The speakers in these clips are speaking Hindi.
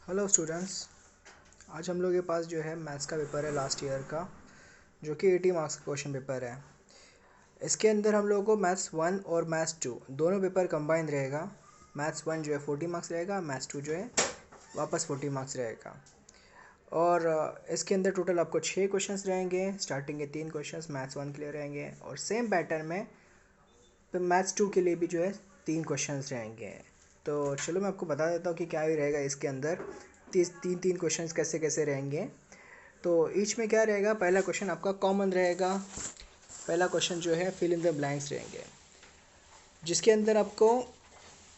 Hello students. आज हम लोग के पास जो है मैथ्स का पेपर है लास्ट ईयर का, जो कि 80 मार्क्स का क्वेश्चन पेपर है। इसके अंदर हम लोगों को मैथ्स 1 और मैथ्स 2 दोनों पेपर कंबाइन रहेगा। मैथ्स 1 जो है 40 मार्क्स रहेगा, मैथ्स 2 जो है वापस 40 मार्क्स रहेगा। और इसके अंदर टोटल आपको 6 क्वेश्चंस रहेंगे। स्टार्टिंग के 3 क्वेश्चंस मैथ्स 1 के लिए रहेंगे और सेम पैटर्न में तो मैथ्स 2 के लिए भी जो है 3 क्वेश्चंस रहेंगे। तो चलो मैं आपको बता देता हूँ कि क्या ही रहेगा इसके अंदर। तीन तीन क्वेश्चंस कैसे कैसे रहेंगे। तो ईच में क्या रहेगा, पहला क्वेश्चन आपका कॉमन रहेगा। पहला क्वेश्चन जो है फिल इन द ब्लैंक्स रहेंगे, जिसके अंदर आपको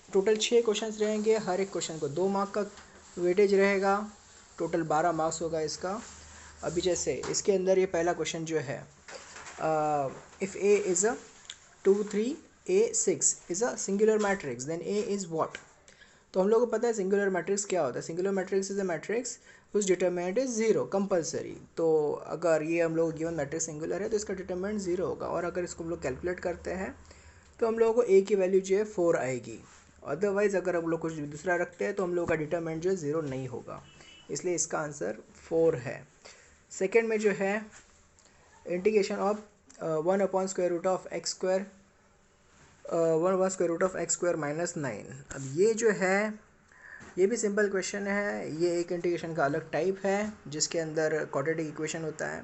टोटल 6 क्वेश्चंस रहेंगे। हर एक क्वेश्चन को 2 मार्क का वेटेज रहेगा। टोटल 12 मार्क्स होगा इसका। अभी जैसे इसके अंदर ये पहला क्वेश्चन जो है, if A is a 2 3 a 6 is a singular matrix then a is what. तो हम लोग को पता है सिंगुलर मैट्रिक्स क्या होता है। Singular matrix is a matrix whose determinant is zero compulsory. तो अगर ये हम लोग गिवन मैट्रिक्स सिंगुलर है तो इसका डिटरमिनेंट जीरो होगा। और अगर इसको हम लोग कैलकुलेट करते हैं तो हम लोगों को a की वैल्यू जो है 4 आएगी। अदरवाइज़ अगर हम लोग कुछ दूसरा रखते हैं तो हम लोग का डिटरमिनेंट जो है ज़ीरो नहीं होगा। इसलिए इसका आंसर 4 है। सेकेंड में जो है इंटीग्रेशन ऑफ 1/√x², 1/√x² -9। अब ये जो है ये भी सिंपल क्वेश्चन है। ये एक इंटीग्रेशन का अलग टाइप है जिसके अंदर क्वाड्रेटिक इक्वेशन होता है।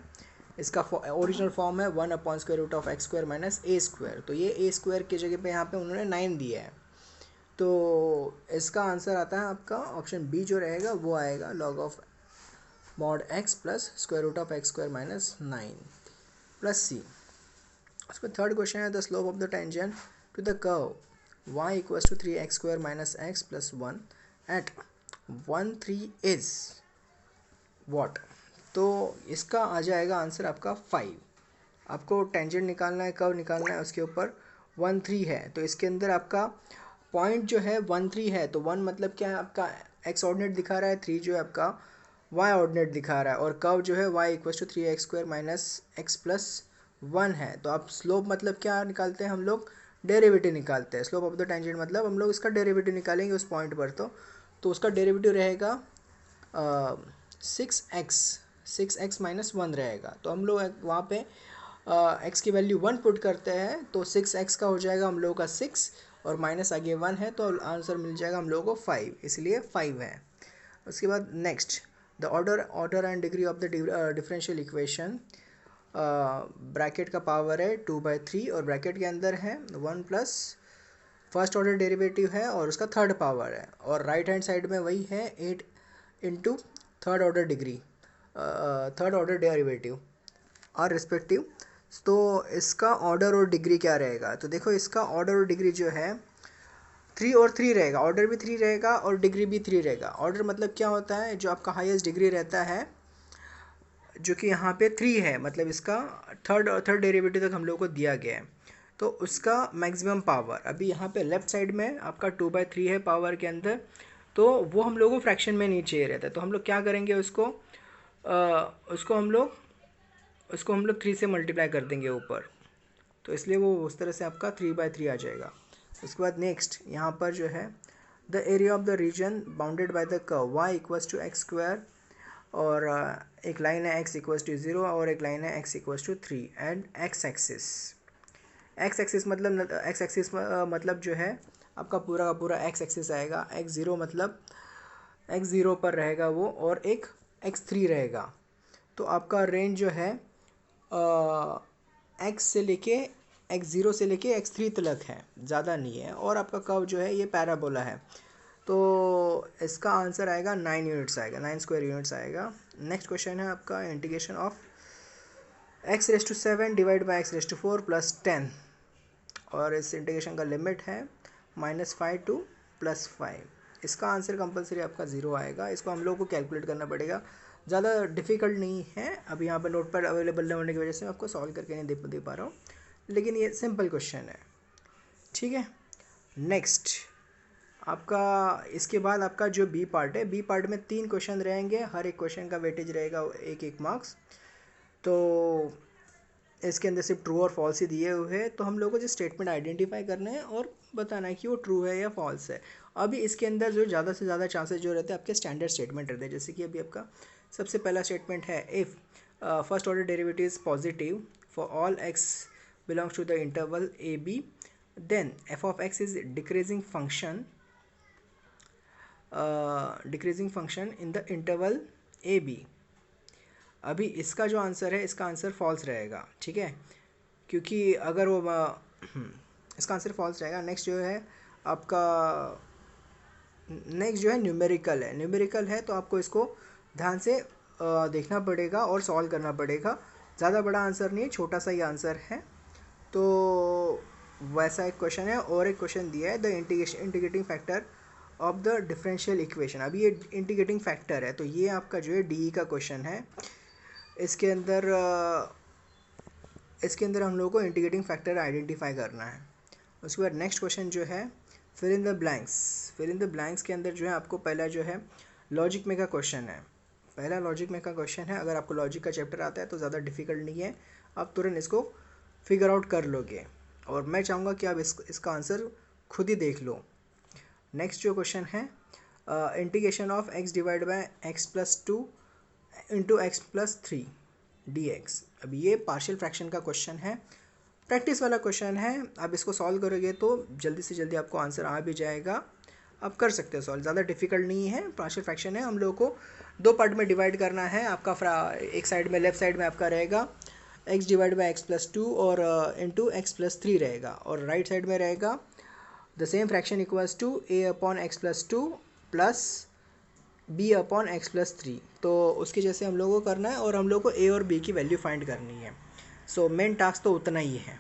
इसका ओरिजिनल फॉर्म है 1/√x² -a²। तो ये a² की जगह पे यहाँ पे उन्होंने 9 दिया है। तो इसका आंसर आता है आपका ऑप्शन बी जो रहेगा वो आएगा log of mod x plus √x² -9 plus C. उसके थर्ड क्वेश्चन है the slope of the tangent to the curve y = 3x² - x + 1 at 1 3 is what. तो इसका आ जाएगा आंसर आपका 5। आपको टेंजेंट निकालना है, कर्व निकालना है, उसके ऊपर 1 3 है। तो इसके अंदर आपका पॉइंट जो है 1 3 है। तो 1 मतलब क्या है, आपका x ऑर्डिनेट दिखा रहा है, 3 जो है आपका y ऑर्डिनेट दिखा रहा है, और कर्व जो है y = 3x² - x + 1 है। तो आप स्लोप मतलब क्या निकालते हैं हम लोग, डेरिवेटिव निकालते हैं। स्लोप ऑफ द टेंजेंट मतलब हम लोग इसका डेरिवेटिव निकालेंगे उस पॉइंट पर। तो उसका डेरिवेटिव रहेगा 6x -1 रहेगा। तो हम लोग वहाँ पे x की वैल्यू 1 पुट करते हैं तो 6x का हो जाएगा हम लोगों का 6 और माइनस आगे 1 है तो आंसर मिल जाएगा हम लोगों को 5, इसलिए 5 है। उसके बाद next the order and degree of the differential equation. Bracket का पावर है 2/3 और ब्रैकेट के अंदर है 1 प्लस फर्स्ट ऑर्डर डेरिवेटिव है और उसका थर्ड पावर है, और राइट हैंड साइड में वही है 8 into third order degree, third order derivative और रिस्पेक्टिव। तो इसका ऑर्डर और डिग्री क्या रहेगा, तो देखो इसका ऑर्डर और डिग्री जो है 3 और 3 रहेगा। ऑर्डर भी 3 रहेगा और डिग्री भी 3 रहेगा। ऑर्डर मतलब क्या होता है, जो आपका हाईएस्ट डिग्री रहता है जो कि यहाँ पे 3 है, मतलब इसका थर्ड डेरिवेटिव तक हम लोग को दिया गया है। तो उसका मैक्सिमम पावर अभी यहाँ पे लेफ्ट साइड में आपका 2/3 है पावर के अंदर, तो वो हम लोग को फ्रैक्शन में नहीं चाहिए रहता है। तो हम लोग क्या करेंगे उसको हम लोग 3 से मल्टीप्लाई कर देंगे ऊपर। तो इसलिए वो उस तरह से आपका 3/3 आ जाएगा। उसके बाद नेक्स्ट यहाँ पर जो है the area of the reason bounded by the curve y = x², और एक लाइन है x = 0 और एक लाइन है x = 3 एंड x एक्सिस मतलब जो है आपका पूरा का पूरा x एक्सिस आएगा। x0 मतलब x0 पर रहेगा वो, और एक x3 रहेगा। तो आपका रेंज जो है x से लेके x0 से लेके x3 तक है, ज़्यादा नहीं है। और आपका कर्व जो है ये पैराबोला है। तो इसका आंसर आएगा 9 यूनिट्स आएगा, 9² यूनिट्स आएगा। नेक्स्ट क्वेश्चन है आपका integration of x⁻⁷ divide by x⁻⁴ plus 10, और इस इंटीग्रेशन का लिमिट है -5 टू +5। इसका आंसर कंपलसरी आपका 0 आएगा। इसको हम लोग को कैलकुलेट करना पड़ेगा, ज़्यादा डिफ़िकल्ट नहीं है। अभी यहाँ पर नोट पैड अवेलेबल नहीं होने की वजह से मैं आपको सॉल्व करके नहीं दे पा रहा हूँ, लेकिन ये सिंपल क्वेश्चन है, ठीक है। नेक्स्ट आपका इसके बाद आपका जो बी पार्ट है, बी पार्ट में 3 क्वेश्चन रहेंगे। हर एक क्वेश्चन का वेटेज रहेगा 1 मार्क्स। तो इसके अंदर सिर्फ ट्रू और फॉल्स ही दिए हुए हैं। तो हम लोग को जो स्टेटमेंट आइडेंटिफाई करना है और बताना है कि वो ट्रू है या फॉल्स है। अभी इसके अंदर जो ज़्यादा से ज़्यादा चांसेस जो रहते हैं आपके स्टैंडर्ड स्टेटमेंट रहते हैं, जैसे कि अभी आपका सबसे पहला स्टेटमेंट है if first order derivative is positive for all x belongs to the interval a b, then f of x is decreasing function in the interval a b. अभी इसका जो आंसर है, इसका आंसर फॉल्स रहेगा, ठीक है, क्योंकि अगर वो इसका आंसर फॉल्स रहेगा। नेक्स्ट जो है आपका न्यूमेरिकल है तो आपको इसको ध्यान से देखना पड़ेगा और सॉल्व करना पड़ेगा। ज़्यादा बड़ा आंसर नहीं है, छोटा सा ही आंसर है। तो वैसा एक क्वेश्चन है, और एक क्वेश्चन दिया है the integrating factor of the differential equation. अभी ये इंटीग्रेटिंग फैक्टर है, तो ये आपका जो है डीई का क्वेश्चन है। इसके अंदर हम लोगों को इंटीग्रेटिंग फैक्टर आइडेंटिफाई करना है। उसके बाद नेक्स्ट क्वेश्चन जो है फिल इन द ब्लैंक्स के अंदर जो है आपको पहला जो है लॉजिक में का क्वेश्चन है। पहला लॉजिक में का क्वेश्चन है। अगर आपको लॉजिक का चैप्टर आता है तो ज़्यादा डिफिकल्ट नहीं है, आप तुरंत इसको फिगर आउट कर लोगे, और मैं चाहूँगा कि आप इसका आंसर खुद ही देख लो। नेक्स्ट जो क्वेश्चन है integration of x divide by x plus 2 into x plus 3 dx। अब ये पार्शियल फ्रैक्शन का क्वेश्चन है, प्रैक्टिस वाला क्वेश्चन है। आप इसको सॉल्व करोगे तो जल्दी से जल्दी आपको आंसर आ भी जाएगा, आप कर सकते हो सॉल्व, ज़्यादा डिफिकल्ट नहीं है। पार्शियल फ्रैक्शन है, हम लोगों को दो पार्ट में डिवाइड करना है। आपका एक साइड में, लेफ्ट साइड में आपका रहेगा x divide by x plus 2 और इंटू एक्स प्लस 3 रहेगा, और राइट साइड में रहेगा the same fraction equals to a upon x plus 2 plus b upon x plus 3। तो उसके जैसे हम लोगों को करना है, और हम लोग को a और b की वैल्यू फाइंड करनी है। सो मेन टास्क तो उतना ही है।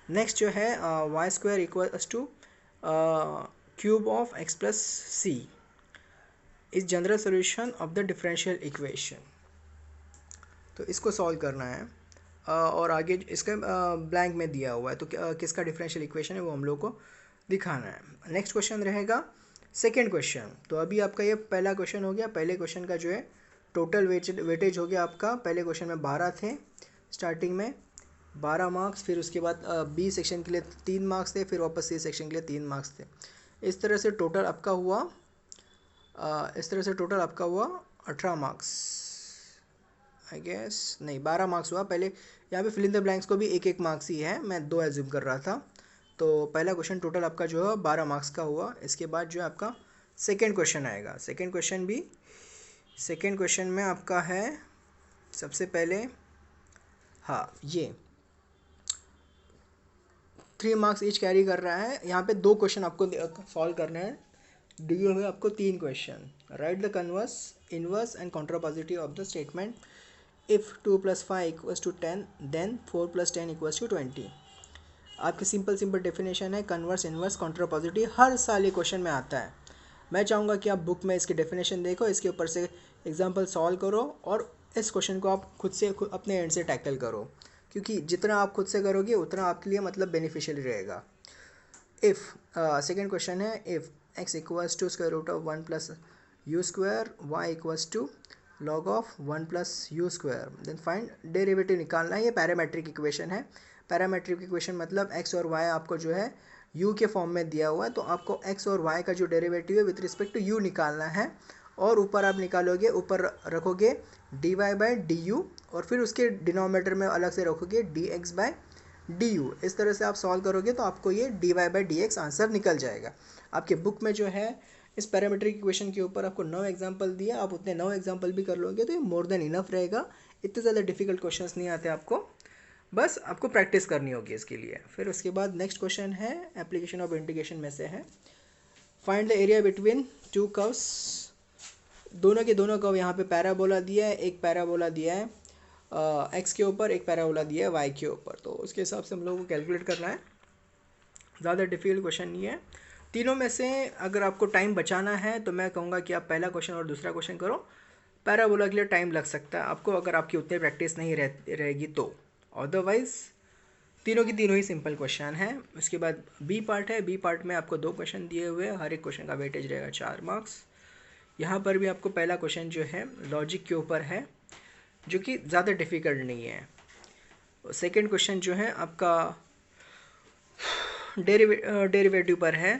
नेक्स्ट जो है y square equals to cube of x plus c is general solution of the differential equation. तो इसको सॉल्व करना है, और आगे इसका ब्लैंक में दिया हुआ है, तो किसका डिफरेंशियल इक्वेशन है वो हम लोग को दिखाना है। नेक्स्ट क्वेश्चन रहेगा सेकेंड क्वेश्चन। तो अभी आपका ये पहला क्वेश्चन हो गया। पहले क्वेश्चन का जो है टोटल वेटेज हो गया आपका। पहले क्वेश्चन में 12 थे स्टार्टिंग में, 12 मार्क्स, फिर उसके बाद बी सेक्शन के लिए 3 मार्क्स थे, फिर वापस सी सेक्शन के लिए 3 मार्क्स थे। इस तरह से टोटल आपका हुआ 18 मार्क्स, आई गेस, नहीं 12 मार्क्स हुआ। पहले यहाँ पे फिल इन द ब्लैंक्स को भी एक मार्क्स ही है, मैं 2 एज्यूम कर रहा था। तो पहला क्वेश्चन टोटल आपका जो है 12 मार्क्स का हुआ। इसके बाद जो है आपका सेकेंड क्वेश्चन आएगा। सेकेंड क्वेश्चन में आपका है सबसे पहले, हाँ, ये 3 मार्क्स ईच कैरी कर रहा है। यहाँ पे 2 क्वेश्चन आपको सॉल्व करने हैं, दिए हुए आपको 3 question. Write the converse, inverse and contrapositive of the statement if 2 + 5 equals to 10 then 4 + 10 equals to 20। आपकी सिंपल डेफिनेशन है, कन्वर्स, इनवर्स, कॉन्ट्रापॉजिटिव। हर साल ये क्वेश्चन में आता है। मैं चाहूँगा कि आप बुक में इसकी डेफिनेशन देखो, इसके ऊपर से एग्जाम्पल सॉल्व करो, और इस क्वेश्चन को आप खुद अपने एंड से टैकल करो, क्योंकि जितना आप खुद से करोगे उतना आपके लिए मतलब बेनिफिशियल रहेगा। इफ़ सेकेंड क्वेश्चन है if x equals to square root of 1 + u square, y equals to log of 1 + u square, then find derivative निकालना है। ये पैरामेट्रिक इक्वेशन है। पैरामेट्रिक इक्वेशन मतलब x और y आपको जो है u के फॉर्म में दिया हुआ है, तो आपको x और y का जो डेरिवेटिव है विथ रिस्पेक्ट टू u निकालना है, और ऊपर आप निकालोगे, ऊपर रखोगे dy/du, और फिर उसके डिनोमिनेटर में अलग से रखोगे dx/du। इस तरह से आप सॉल्व करोगे तो आपको ये dy/dx आंसर निकल जाएगा। आपके बुक में जो है इस पैरामेट्रिक इक्वेशन के ऊपर आपको 9 एग्जाम्पल दिया, आप उतने 9 एग्जाम्पल भी कर लोगे तो ये मोर देन इनफ रहेगा। इतने ज़्यादा डिफिकल्ट क्वेश्चंस नहीं आते आपको, बस आपको प्रैक्टिस करनी होगी इसके लिए। फिर उसके बाद नेक्स्ट क्वेश्चन है एप्लीकेशन ऑफ इंटीग्रेशन में से है, find the area between 2 curves. दोनों के दोनों कर्व यहाँ पे पैराबोला दिया है, एक पैराबोला दिया है एक्स के ऊपर, एक पैराबोला दिया है वाई के ऊपर। तो उसके हिसाब से हम लोगों को कैलकुलेट करना है, ज़्यादा डिफिकल्ट क्वेश्चन नहीं है। तीनों में से अगर आपको टाइम बचाना है तो मैं कहूँगा कि आप पहला क्वेश्चन और दूसरा क्वेश्चन करो। पैराबोला के लिए टाइम लग सकता है आपको, अगर आपकी उतनी प्रैक्टिस नहीं रहेगी तो। अदरवाइज़ तीनों की तीनों ही सिंपल क्वेश्चन है। उसके बाद बी पार्ट है। बी पार्ट में आपको 2 क्वेश्चन दिए हुए हैं, हर एक क्वेश्चन का वेटेज रहेगा 4 मार्क्स। यहाँ पर भी आपको पहला क्वेश्चन जो है लॉजिक के ऊपर है, जो कि ज़्यादा डिफिकल्ट नहीं है। सेकेंड क्वेश्चन जो है आपका डेरिवेटिव पर है।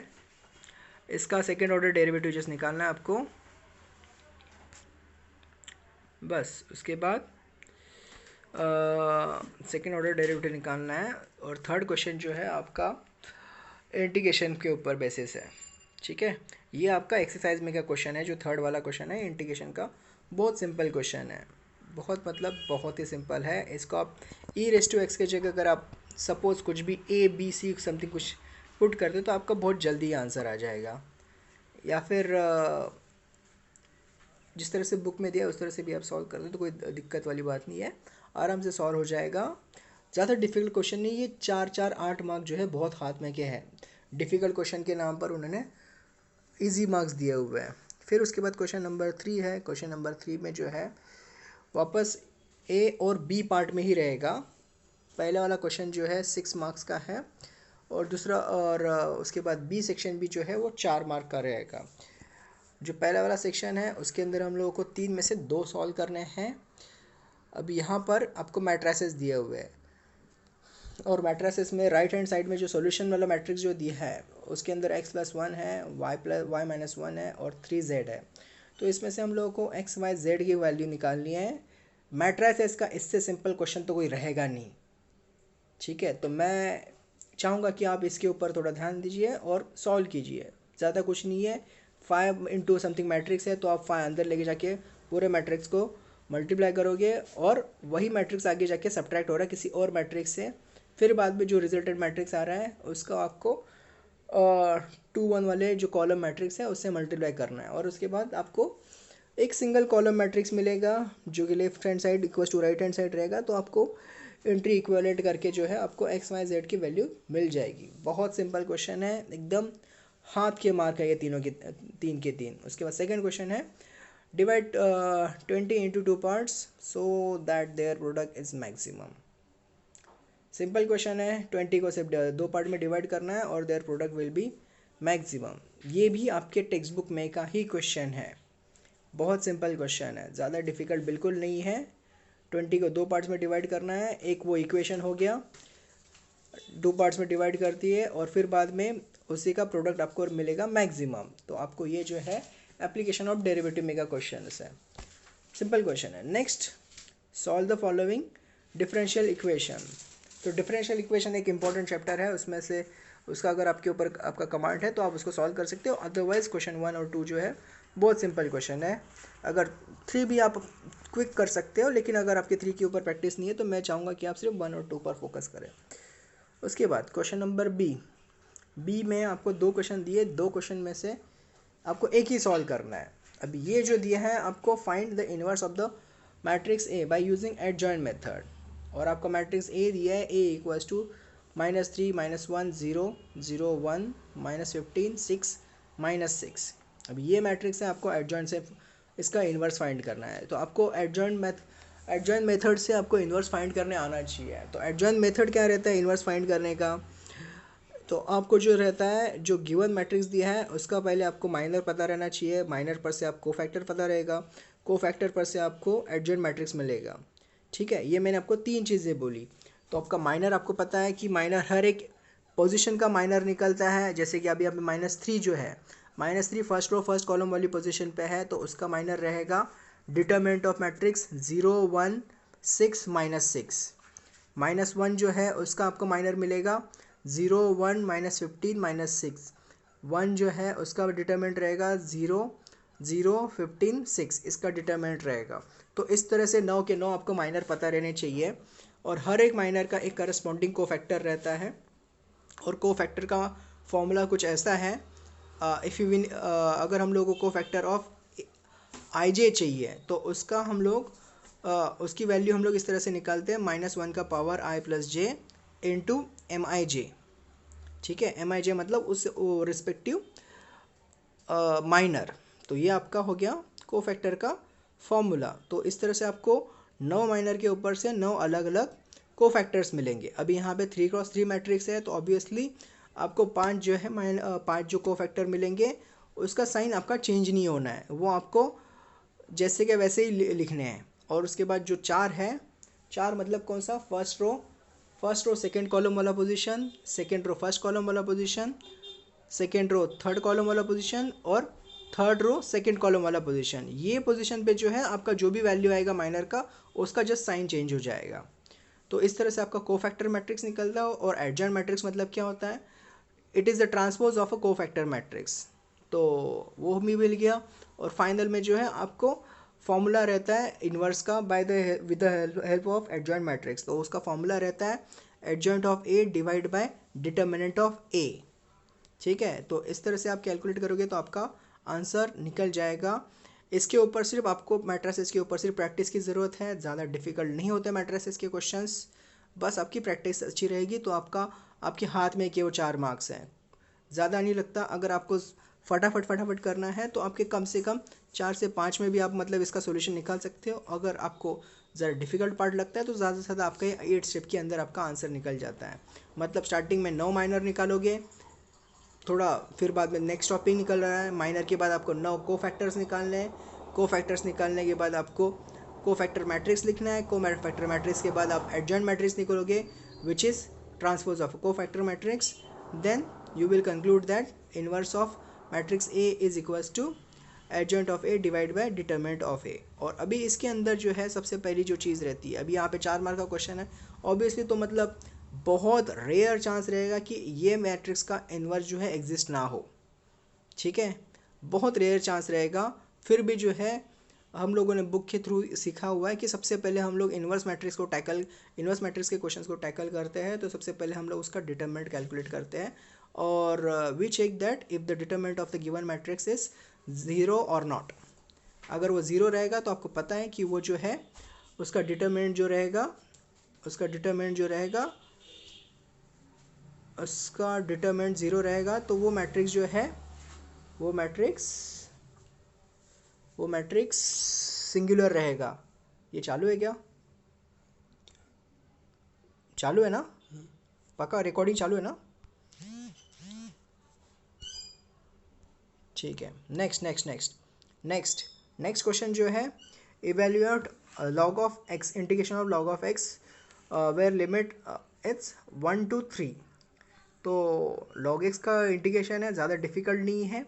इसका सेकेंड ऑर्डर डेरिवेटिव जस्ट निकालना है आपको, बस। उसके बाद सेकेंड ऑर्डर डेरिवेटिव निकालना है। और थर्ड क्वेश्चन जो है आपका इंटीग्रेशन के ऊपर बेसिस है, ठीक है। ये आपका एक्सरसाइज में का क्वेश्चन है, जो थर्ड वाला क्वेश्चन है इंटीग्रेशन का। बहुत सिंपल क्वेश्चन है, बहुत मतलब बहुत ही सिंपल है। इसको आप e⁻x के जगह अगर आप सपोज कुछ भी ABC समथिंग कुछ पुट करते हो तो आपका बहुत जल्दी आंसर आ जाएगा। या फिर जिस तरह से बुक में दिया उस तरह से भी आप सॉल्व करते हो तो कोई दिक्कत वाली बात नहीं है, आराम से सॉल्व हो जाएगा। ज़्यादा डिफ़िकल्ट क्वेश्चन नहीं, ये 4-4 8 मार्क जो है बहुत हाथ में के हैं। डिफ़िकल्ट क्वेश्चन के नाम पर उन्होंने इजी मार्क्स दिए हुए हैं। फिर उसके बाद क्वेश्चन नंबर 3 है। क्वेश्चन नंबर 3 में जो है वापस A और B पार्ट में ही रहेगा। पहला वाला क्वेश्चन जो है 6 मार्क्स का है और दूसरा और उसके बाद B सेक्शन भी जो है वो 4 मार्क का रहेगा। जो पहला वाला सेक्शन है उसके अंदर हम लोगों को 3 में से 2 सॉल्व करने हैं। अब यहाँ पर आपको मैट्रिसेस दिए हुए हैं और मैट्रिसेस में राइट हैंड साइड में जो सॉल्यूशन वाला मैट्रिक्स जो दिया है उसके अंदर x+1 है, y-1 है और 3z है। तो इसमें से हम लोगों को x, y, z की वैल्यू निकालनी है। मैट्रिसेस का इससे सिंपल क्वेश्चन तो कोई रहेगा नहीं, ठीक है। तो मैं चाहूँगा कि आप इसके ऊपर थोड़ा ध्यान दीजिए और सॉल्व कीजिए। ज़्यादा कुछ नहीं है, 5 इंटू समथिंग मैट्रिक्स है तो आप 5 अंदर लेके जाके पूरे मैट्रिक्स को मल्टीप्लाई करोगे और वही मैट्रिक्स आगे जाके सब्ट्रैक्ट हो रहा है किसी और मैट्रिक्स से। फिर बाद में जो रिजल्टेड मैट्रिक्स आ रहा है उसका आपको 2 1 वाले जो कॉलम मैट्रिक्स है उससे मल्टीप्लाई करना है और उसके बाद आपको एक सिंगल कॉलम मैट्रिक्स मिलेगा जो कि left hand side equal to right hand side रहेगा। तो आपको एंट्री इक्विवेलेंट करके जो है आपको x, y, z की वैल्यू मिल जाएगी। बहुत सिंपल क्वेश्चन है, एकदम हाथ के मार्क है ये तीनों के 3 के 3। उसके बाद सेकंड क्वेश्चन है divide 20 into 2 parts so that their product is maximum. Simple question है, 20 को सिर्फ 2 पार्ट में डिवाइड करना है और their product will be maximum. ये भी आपके टेक्स्ट बुक में का ही क्वेश्चन है, बहुत सिंपल क्वेश्चन है, ज़्यादा डिफ़िकल्ट बिल्कुल नहीं है। 20 को 2 पार्ट्स में डिवाइड करना है, एक वो इक्वेशन हो गया 2 पार्ट्स में डिवाइड करती है और फिर बाद में उसी का प्रोडक्ट आपको मिलेगा मैक्सिमम। तो आपको ये जो है एप्लीकेशन ऑफ डेरिवेटिव में का क्वेश्चन है, सिंपल क्वेश्चन है। Next, solve the following differential equation. तो डिफरेंशियल इक्वेशन एक इंपॉर्टेंट चैप्टर है, उसमें से उसका अगर आपके ऊपर आपका कमांड है तो आप उसको सॉल्व कर सकते हो। अदरवाइज क्वेश्चन 1 और 2 जो है बहुत सिंपल क्वेश्चन है। अगर 3 भी आप क्विक कर सकते हो, लेकिन अगर आपके 3 के ऊपर प्रैक्टिस नहीं है तो मैं चाहूँगा कि आप सिर्फ 1 और 2 पर फोकस करें। उसके बाद क्वेश्चन नंबर बी में आपको 2 क्वेश्चन दिए, 2 क्वेश्चन में से आपको एक ही सॉल्व करना है। अब ये जो दिया है आपको find the inverse of the matrix A by using adjoint method. और आपका मैट्रिक्स ए दिया है, ए इक्वल्स टू -3 -1 0 0 1 -15 6 -6। अब ये मैट्रिक्स है, आपको एडजॉइंट से इसका इन्वर्स फाइंड करना है। तो आपको एडजॉइंट मेथड से आपको इन्वर्स फाइंड करने आना चाहिए। तो एडजॉइंट मेथड क्या रहता है इन्वर्स फाइंड करने का? तो आपको जो रहता है, जो गिवन मैट्रिक्स दिया है उसका पहले आपको माइनर पता रहना चाहिए, माइनर पर से आपको फैक्टर पता रहेगा, कोफैक्टर पर से आपको एडजॉइंट मैट्रिक्स मिलेगा, ठीक है। ये मैंने आपको 3 चीज़ें बोली। तो आपका माइनर आपको पता है कि माइनर हर एक पोजीशन का माइनर निकलता है। जैसे कि अभी -3 जो है, -3 फर्स्ट रो फर्स्ट कॉलम वाली पोजीशन पे है तो उसका माइनर रहेगा डिटरमिनेंट ऑफ मैट्रिक्स 0 1 6 -6। -1 जो है उसका आपको माइनर मिलेगा 0 1 -15 -6। 1 जो है उसका डिटरमिनेंट रहेगा 0 0 15 6, इसका डिटरमिनेंट रहेगा। तो इस तरह से 9 के 9 आपको माइनर पता रहने चाहिए और हर एक माइनर का एक करस्पॉन्डिंग कोफैक्टर रहता है। और कोफैक्टर का फॉर्मूला कुछ ऐसा है, इफ़ यू विन अगर हम लोगों को कोफैक्टर ऑफ आई चाहिए तो उसका हम लोग उसकी वैल्यू हम लोग इस तरह से निकालते हैं, -1 का power i + j into MIJ, ठीक है। MIJ मतलब उस रिस्पेक्टिव माइनर। तो ये आपका हो गया कोफैक्टर का फॉर्मूला। तो इस तरह से आपको 9 माइनर के ऊपर से 9 अलग अलग कोफैक्टर्स मिलेंगे। अभी यहाँ पे 3x3 मैट्रिक्स है तो ऑब्वियसली आपको 5 जो है 5 जो कोफैक्टर मिलेंगे उसका साइन आपका चेंज नहीं होना है, वो आपको जैसे कि वैसे ही लिखने हैं। और उसके बाद जो 4 है, 4 मतलब कौन सा? फर्स्ट रो सेकंड कॉलम वाला position, second row first column वाला position, second row third column वाला पोजीशन और थर्ड रो सेकेंड कॉलम वाला पोजीशन। ये पोजीशन पे जो है आपका जो भी वैल्यू आएगा माइनर का उसका जस्ट साइन चेंज हो जाएगा। तो इस तरह से आपका कोफैक्टर मैट्रिक्स निकलता है। और एडजॉइंट मैट्रिक्स मतलब क्या होता है, it is the transpose of a cofactor matrix. तो वो भी मिल गया। और फाइनल में जो है आपको फॉर्मूला रहता है इन्वर्स का by the with the help of adjoint matrix. तो उसका फॉर्मूला रहता है adjoint of A divide by determinant of A. ठीक है, तो इस तरह से आप कैलकुलेट करोगे तो आपका आंसर निकल जाएगा। इसके ऊपर सिर्फ आपको मैट्रिसेस के ऊपर सिर्फ प्रैक्टिस की ज़रूरत है, ज़्यादा डिफिकल्ट नहीं होते मैट्रिसेस के क्वेश्चंस। बस आपकी प्रैक्टिस अच्छी रहेगी तो आपके हाथ में केवल 4 मार्क्स हैं, ज़्यादा नहीं लगता। अगर आपको फटाफट करना है तो आपके कम से कम 4 से 5 में भी आप मतलब इसका सोल्यूशन निकाल सकते हो। अगर आपको ज़रा डिफिकल्ट पार्ट लगता है तो ज़्यादा से ज़्यादा आपका 8 स्टेप के अंदर आपका आंसर निकल जाता है। मतलब स्टार्टिंग में 9 माइनर निकालोगे थोड़ा, फिर बाद में नेक्स्ट टॉपिक निकल रहा है, माइनर के बाद आपको 9 को फैक्टर्स निकालने हैं। को फैक्टर्स निकालने के बाद आपको को फैक्टर मैट्रिक्स लिखना है। को फैक्टर मैट्रिक्स के बाद आप एडजॉइंट मैट्रिक्स निकालोगे which is transpose of cofactor matrix. Then you will conclude that inverse of matrix A is equals to adjoint of A divide by determinant of A. और अभी इसके अंदर जो है सबसे पहली जो चीज़ रहती है, अभी यहाँ पे 4 मार्क का क्वेश्चन है ऑब्वियसली, तो मतलब बहुत रेयर चांस रहेगा कि ये मैट्रिक्स का इन्वर्स जो है एग्जिस्ट ना हो। ठीक है, बहुत रेयर चांस रहेगा। फिर भी जो है हम लोगों ने बुक के थ्रू सीखा हुआ है कि सबसे पहले हम लोग इन्वर्स मैट्रिक्स के क्वेश्चंस को टैकल करते हैं। तो सबसे पहले हम लोग उसका डिटरमिनेंट कैलकुलेट करते हैं और we check that if the determinant of the given matrix is 0 और नॉट। अगर वो 0 रहेगा तो आपको पता है कि वो जो है उसका डिटरमिनेंट जो रहेगा उसका डिटरमिनेंट 0 रहेगा, तो वो मैट्रिक्स जो है वो मैट्रिक्स सिंगुलर रहेगा। ये चालू है क्या? चालू है ना? पक्का रिकॉर्डिंग चालू है ना? ठीक है, नेक्स्ट क्वेश्चन जो है evaluate log of x, integration of log of x where limit it's 1 to 3। तो log x का इंटीग्रेशन है, ज़्यादा डिफिकल्ट नहीं है।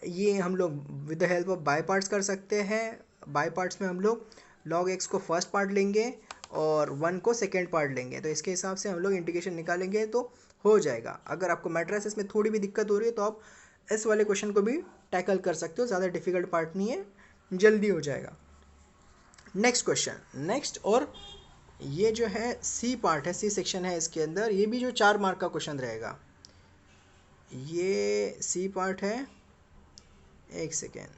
ये हम लोग with the help of by parts कर सकते हैं। बाय पार्ट्स में हम लोग log x को फर्स्ट पार्ट लेंगे और 1 को सेकेंड पार्ट लेंगे। तो इसके हिसाब से हम लोग इंटीग्रेशन निकालेंगे तो हो जाएगा। अगर आपको मैट्रिसेस में थोड़ी भी दिक्कत हो रही है तो आप इस वाले क्वेश्चन को भी टैकल कर सकते हो, ज़्यादा डिफिकल्ट पार्ट नहीं है, जल्दी हो जाएगा। नेक्स्ट क्वेश्चन, और ये जो है सी पार्ट है, सी सेक्शन है इसके अंदर। ये भी जो 4 मार्क का क्वेश्चन रहेगा। ये सी पार्ट है, एक सेकेंड,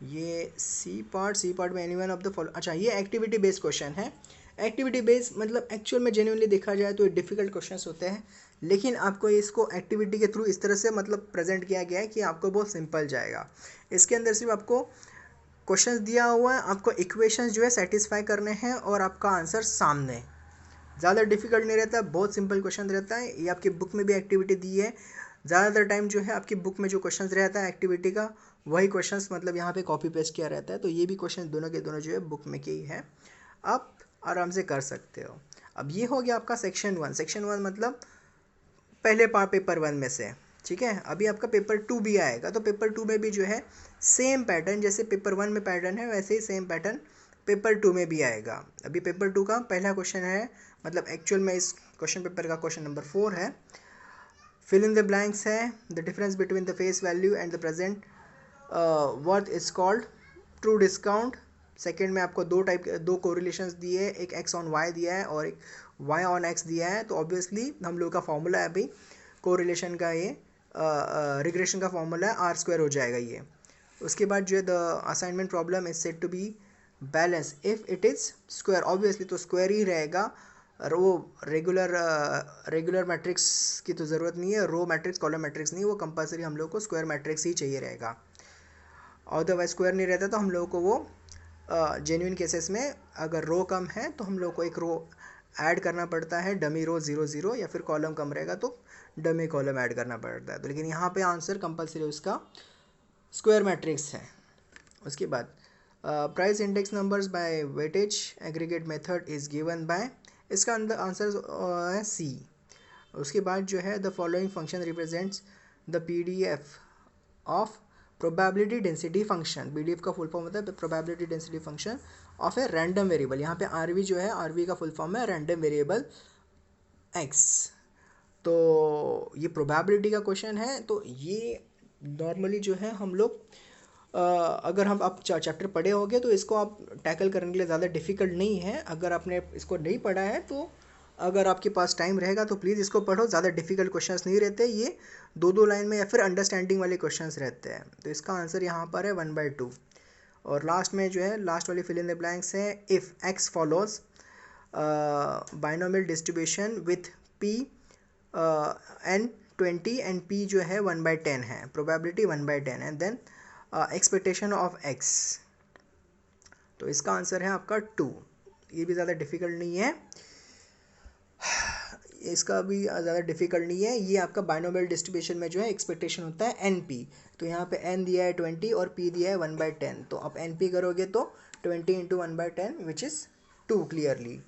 ये सी पार्ट में any one of the follow, अच्छा ये एक्टिविटी बेस्ड क्वेश्चन है। एक्टिविटी बेस्ड मतलब एक्चुअल में जेन्युइनली देखा जाए तो ये डिफ़िकल्ट क्वेश्चंस होते हैं, लेकिन आपको इसको एक्टिविटी के थ्रू इस तरह से मतलब प्रेजेंट किया गया है कि आपको बहुत सिंपल जाएगा। इसके अंदर सिर्फ आपको क्वेश्चंस दिया हुआ है, आपको इक्वेशंस जो है सेटिस्फाई करने हैं और आपका आंसर सामने। ज़्यादा डिफिकल्ट नहीं रहता, बहुत सिंपल क्वेश्चन रहता है। ये आपकी बुक में भी एक्टिविटी दी है। ज़्यादातर टाइम जो है आपकी बुक में जो क्वेश्चंस रहता है एक्टिविटी का, वही क्वेश्चंस मतलब यहाँ पे कॉपी पेस्ट किया रहता है। तो ये भी क्वेश्चन दोनों के दोनों जो है बुक में के ही है, आप आराम से कर सकते हो। अब ये हो गया आपका सेक्शन 1। सेक्शन 1 मतलब पहले पेपर 1 में से। ठीक है, अभी आपका पेपर 2 भी आएगा, तो पेपर 2 में भी जो है सेम पैटर्न, जैसे पेपर 1 में पैटर्न है वैसे ही सेम पैटर्न पेपर 2 में भी आएगा। अभी पेपर 2 का पहला क्वेश्चन है, मतलब एक्चुअल में इस क्वेश्चन पेपर का क्वेश्चन नंबर 4 है। फिल इन द ब्लैंक्स है, the difference between the face value and the present worth is called true discount. Second में आपको दो कोरिलेशंस दिए, एक x ऑन y दिया है और एक y ऑन x दिया है। तो ऑब्वियसली हम लोग का फॉर्मूला है अभी कोरिलेशन का, ये रिग्रेशन का फॉर्मूला है, r² हो जाएगा ये। उसके बाद जो है the assignment problem is said to be balance if it is square. Obviously तो स्क्वायर ही रहेगा, वो रेगुलर मैट्रिक्स की तो ज़रूरत नहीं है, रो मैट्रिक्स कॉलम मैट्रिक्स नहीं, वो कंपलसरी हम लोग को स्क्वायर मैट्रिक्स ही चाहिए रहेगा। अदरवाइज स्क्वायर नहीं रहता तो हम लोग को वो जेन्युइन केसेस में अगर रो कम है तो हम लोग को एक रो ऐड करना पड़ता है, डमी रो 0 0, या फिर कॉलम कम रहेगा तो डमी कॉलम ऐड करना पड़ता है। तो लेकिन यहाँ पे आंसर कंपलसरी उसका स्क्वायर मैट्रिक्स है। उसके बाद price index numbers by weightage aggregate method is given by, इसका आंसर है सी। उसके बाद जो है the following function represents the PDF of probability density function. PDF का फुल फॉर्म होता है probability density function of a random variable. यहाँ पे RV जो है, RV का फुल फॉर्म है रैंडम वेरिएबल X। तो ये प्रोबेबिलिटी का क्वेश्चन है। तो ये नॉर्मली जो है हम लोग अगर हम आप चैप्टर पढ़े होंगे तो इसको आप टैकल करने के लिए ज़्यादा डिफ़िकल्ट नहीं है। अगर आपने इसको नहीं पढ़ा है तो अगर आपके पास टाइम रहेगा तो प्लीज़ इसको पढ़ो। ज़्यादा डिफ़िकल्ट क्वेश्चंस नहीं रहते, ये दो लाइन में या फिर अंडरस्टैंडिंग वाले क्वेश्चंस रहते हैं। तो इसका आंसर यहाँ पर है 1/2। और लास्ट में जो है, लास्ट वाली फिल इन द ब्लैंक्स है if x follows binomial distribution with P n 20 and P जो है 1/10 है, probability 1/10 and then expectation of x। तो इसका आंसर है आपका 2। ये भी ज़्यादा डिफ़िकल्ट नहीं है, इसका भी ज़्यादा डिफ़िकल्ट नहीं है। ये आपका बाइनोमियल डिस्ट्रीब्यूशन में जो है एक्सपेक्टेशन होता है NP। तो यहाँ पे n दिया है 20 और P दिया है 1/10। तो आप NP करोगे तो 20 into 1/10 which is 2 clearly.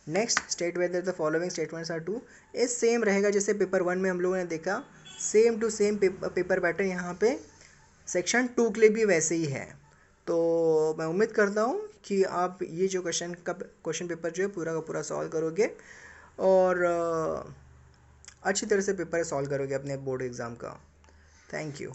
Next, state whether the following statements are true. ये सेम रहेगा जैसे पेपर 1 में हम लोगों ने देखा, same to same paper pattern यहाँ पे सेक्शन 2 के लिए भी वैसे ही है। तो मैं उम्मीद करता हूँ कि आप ये जो क्वेश्चन पेपर जो है पूरा का पूरा सॉल्व करोगे और अच्छी तरह से पेपर सॉल्व करोगे अपने बोर्ड एग्ज़ाम का। Thank you.